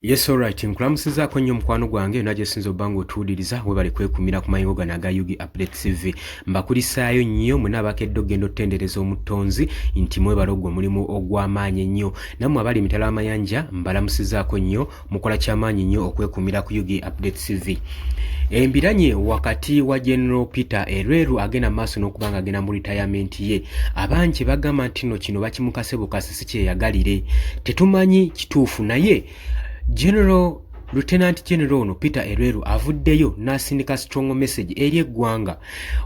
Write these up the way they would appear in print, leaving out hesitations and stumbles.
Yes, alright. Nkulamusizaako nnyo mukwano gwange naje sinzo bango otuwuliriza webale kwekumira ku mayingo gano aga Yugi Update TV. Mbakulisaayo nnyo mwenna abakedde okugenda otendereza omutonzi nti mwebale ogwo mulimu ogw'amaanyi ennyo. Nammwe abali emitala amayanja mbalamusizaako nnyo mukola ky'amaanyi nnyo okwekumira ku Yugi Update TV. Embiranye wakati wa General Peter Erwelu agenda maaso n'okubanga agenda mu retirement ye. Abangi bagamba nti nno kino bakimukase bukase si kyeyagalire. Tetumanyi kituufu naye Lieutenant General ono Peter Erwelu avuddeyo n'asindika strong message eri eggwanga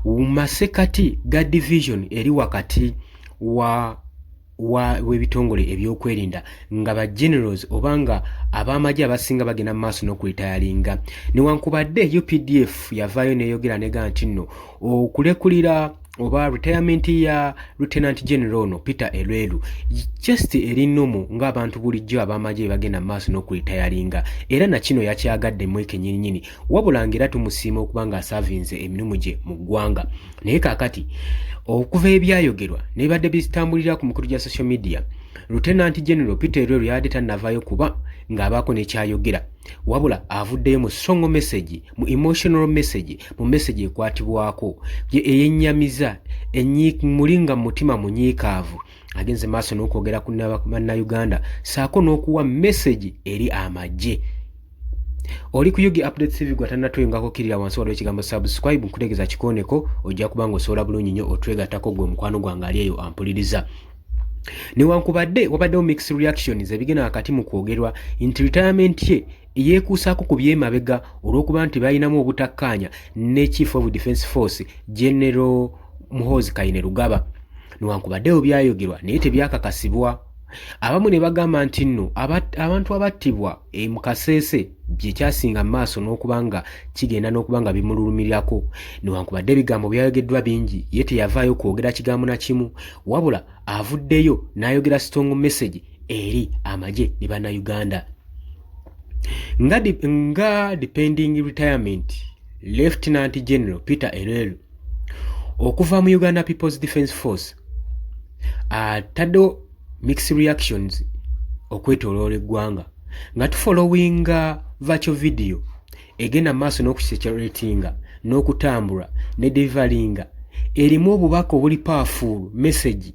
masekati ga division eri wakati w'ebitongole ebyokwerinda nga ba generals obanga ab'amagye abasinga bagenda maaso n'okuritayalinga. Newankubadde UPDF yavaayo n'eyogera nega nti nno okulekulira oba retirement ya Lieutenant General ono Peter Erwelu just eri nnomu ng'abantu bulijjo ab'amagye bagenda maaso n'okuritayalinga era na kino yakyagadde mweke nnyininyini wabula ng'era tumusiima okubanga asavinze emirimu gye mu ggwanga. Naye kaakati okuva ebyayogerwa nebadde bitambulira ku mikulu gya social media, Lieutenant General Peter Erwelu yabadde tannavaayo kuba ng'abaako n'ekyayogera wabula avuddeyo mu strong message, mu emotional message, mu message ekwatibwako eyennyamiza mulinga mu mutima munyiikaavu agenze maaso n'okwogera ku bannayuganda saako n'okuwa message eri amagye. Oli ku Yugi Update TV gwa tannatwengako kirira wansi waliwo ekigambo subscribe nkutegeeza kikooneko ojja kubanga osobola bulungi nnyo otwegattako gwe mukwano gwange ali eyo ampuliriza. Newankubadde wabaddewo mixed reactions ebigenda wakati mu kwogerwa nti retirement ye yeekuusaako ku byemabega olw'okuba nti balinamu obutakkaanya ne Chief of Defence Force General Muhoozi Kainerugaba. Newankubaddewo byayogerwa naye tebyakakasibwa. Abamu ne bagamba nti nno abantu abattibwa mu kaseese bye kyasinga maaso n'okubanga kigenda n'okubanga bimululumirirako. Newankubadde ebigambo byayogeddwa bingi ye teyavaayo kwogera kigambo na kimu wabula avuddeyo n'ayogera strong message eri amagye ne bannayuganda. Nga depending retirement Lieutenant General Peter Erwelu okuva mu Uganda People's Defence Force ataddewo mixed reactions okwetooloola eggwanga nga tufollowinga virtual video egenda maaso n'okusekeratinga n'okutambula ne delivaringa erimu obubaka obuli powerful message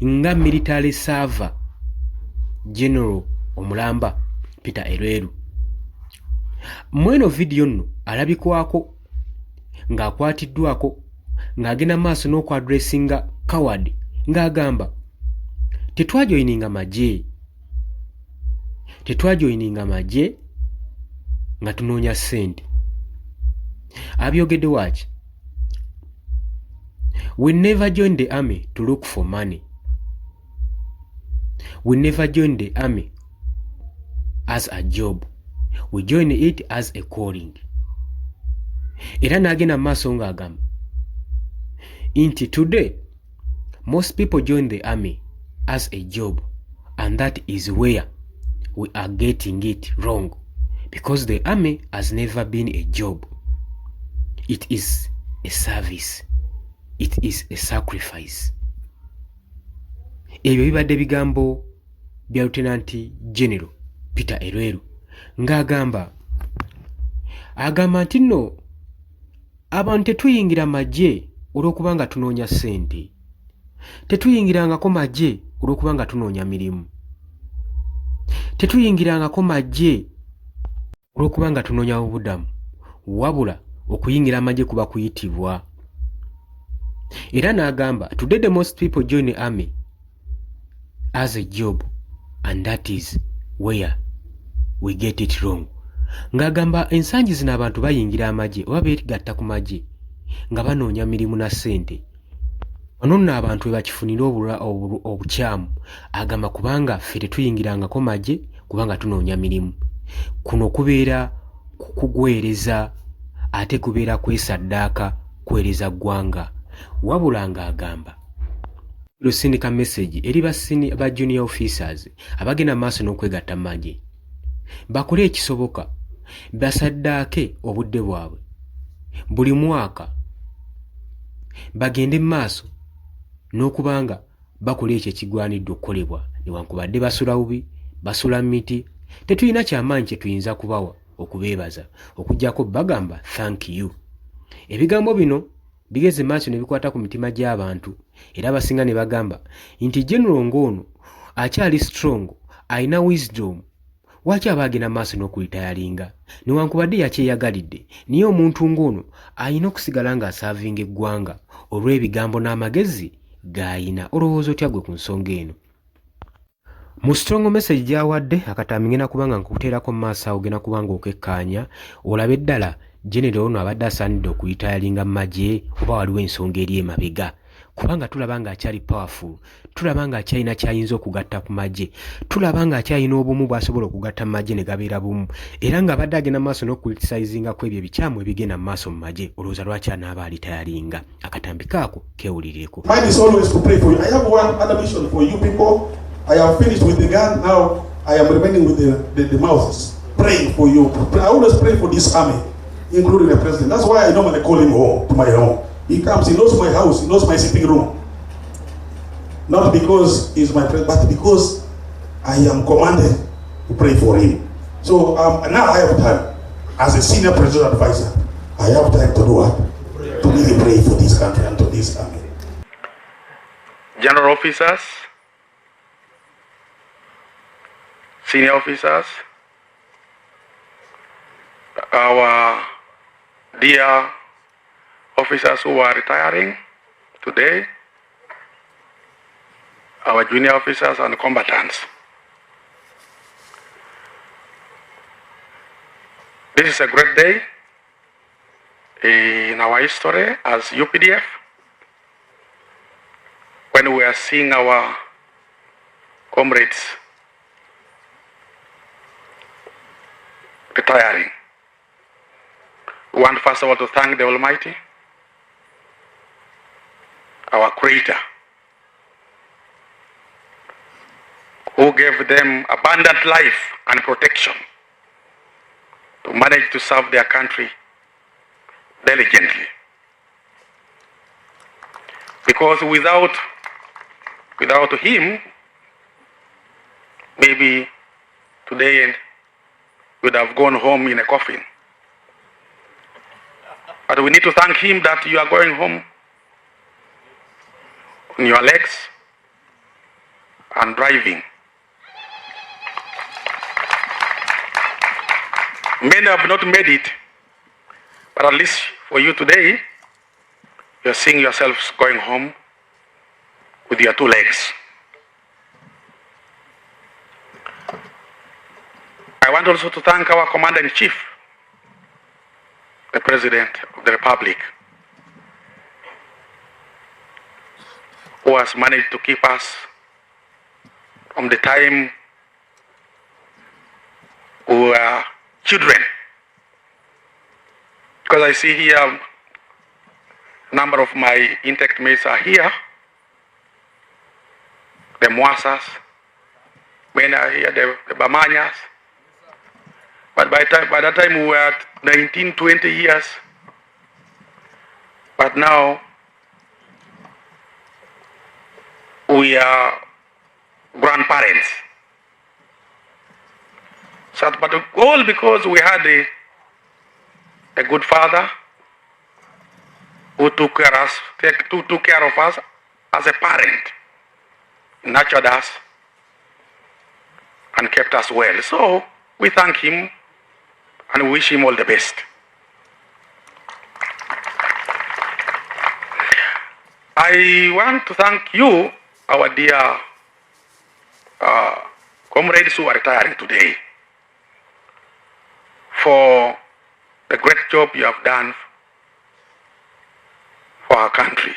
nga military server General omulamba Peter Erwelu. Mweno video nno alabikwako ng'akwatiddwako ng'agenda maaso n'okwadressinga coward ng'agamba tetwajoyininga magye nga tunoonya ssente. Abyogedde waaki? We never joined the army to look for money. We never joined the army as a job. We joined it as a calling. Era n'agenda maaso ng'agamba nti today most people join the army as a job, and that is where we are getting it wrong, because the army has never been a job. It is a service. It is a sacrifice. Ebyo bibadde bigambo bya Lieutenant General Peter Erwelu ng'agamba nti nno abantu tetuyingira magye olw'okubanga tunoonya ssente. Tetuyingirangako magye olw'okubanga tunoonya mirimu. Tetuyingirangako magye olw'okubanga tunoonya obudamu wabula okuyingira amagye kuba kuyitibwa. Era n'agamba today the most people join the army as a job, and that is where we get it wrong. Ng'agamba ensangi zino abantu bayingira amagye oba beegatta ku magye nga banoonya mirimu na ssente. Wano nno abantu webakifunira obukyamu agamba kubanga ffe tetuyingirangako magye kubanga tunoonya mirimu. Kuno kubeera kugwereza ate kubeera kwesaddaaka kwereza ggwanga. Wabula ng'agamba lusindika message eri ba junior officers abagenda maaso n'okwegatta magye bakole ekisoboka basaddaake obudde bwabwe buli mwaka bagende maaso n'okubanga bakola ekyo ekigwanidde okukolebwa. Newankubadde basula bubi, basula miti, Tetulina kyamaanyi kye tuyinza kubawa okubeebaza okuggyako bagamba thank you. Ebigambo bino bigeze maaso ne bikwata ku mitima gy'abantu era abasinga ne bagamba nti General ng'ono akyali strong, alina wisdom, lwaki aba agenda maaso n'okulitayalinga? Newankubadde yakyeyagalidde naye omuntu ng'ono alina okusigala ng'asaavinga eggwanga olw'ebigambo n'amagezi g'ayina. Olowooza otya gwe ku nsonga eno? Mu strong message gy'awadde akatambi ngenda kubanga nkuteerako mu maaso awo genda kubanga okekkaanya olabe ddala General ono abadde asaanidde okuyitayalinga mu magye oba waliwo ensonga eri emabega, kubanga tulaba ng'akyali powerful, tulaba ng'akyalina kyayinza okugatta ku magye, tulaba ng'akyalina obumu bw'asobola okugatta mu magye ne gabeera bumu, era ng'abadde agenda mu maaso n'okulitisayizingako ebyo ebikyamu ebigenda mu maaso mu magye. Olowooza lwaki anaaba alitayalinga? Akatambi kaako kewulirireko. Mine is always to pray for you. I have one other mission for you people. I have finished with the gun, now I am remaining with the mouths, praying for you. I always pray for this army, including the president. That's why I normally call him home, to my home. He comes, he knows my house, he knows my sitting room. Not because he's my president, but because I am commanded to pray for him. So now I have time, as a senior presidential advisor, I have time to do what? To really pray for this country and to this army. General officers, senior officers, our dear officers who are retiring today, our junior officers and combatants. This is a great day in our history as UPDF, when we are seeing our comrades retiring. We want first of all to thank the Almighty, our Creator, who gave them abundant life and protection to manage to serve their country diligently. Because without him, maybe today would have gone home in a coffin. But we need to thank him that you are going home on your legs and driving. Many have not made it, but at least for you today, you're seeing yourselves going home with your two legs. I want also to thank our Commander-in-Chief, the President of the Republic, who has managed to keep us from the time we were children. Because I see here a number of my intake mates are here, the Mwasas, many are here, the Bamanyas. But by that time we were at 19, 20 years. But now we are grandparents. So, but all because we had a good father who took care of us as a parent, nurtured us, and kept us well. So we thank him and wish him all the best. I want to thank you, our dear comrades who are retiring today, for the great job you have done for our country.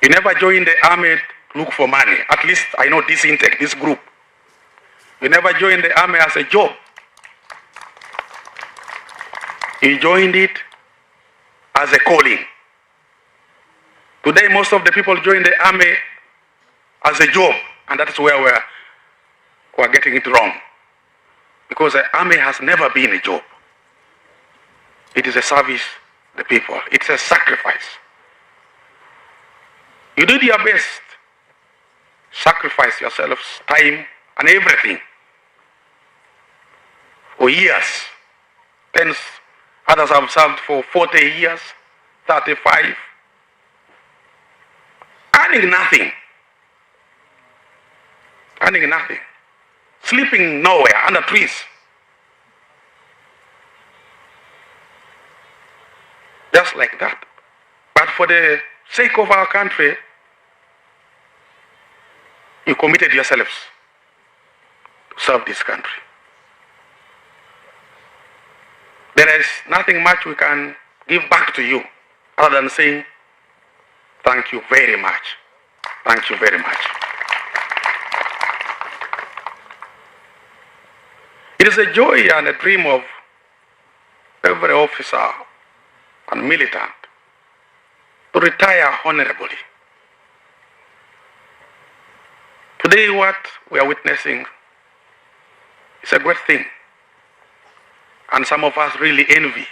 You never joined the army to look for money. At least I know this intake, this group. You never joined the army as a job. You joined it as a calling. Today, most of the people join the army as a job, and that's where we're getting it wrong. Because the army has never been a job. It is a service to the people. It's a sacrifice. You did your best sacrificed yourselves time and everything for years. Tens, others have served for 40 years, 35, earning nothing. Earning nothing. Sleeping nowhere, under trees. Just like that. But for the sake of our country, you committed yourselves to serve this country. There is nothing much we can give back to you other than saying, thank you very much. Thank you very much. It is a joy and a dream of every officer and militant to retire honorably. Today, what we are witnessing is a great thing, and some of us really envy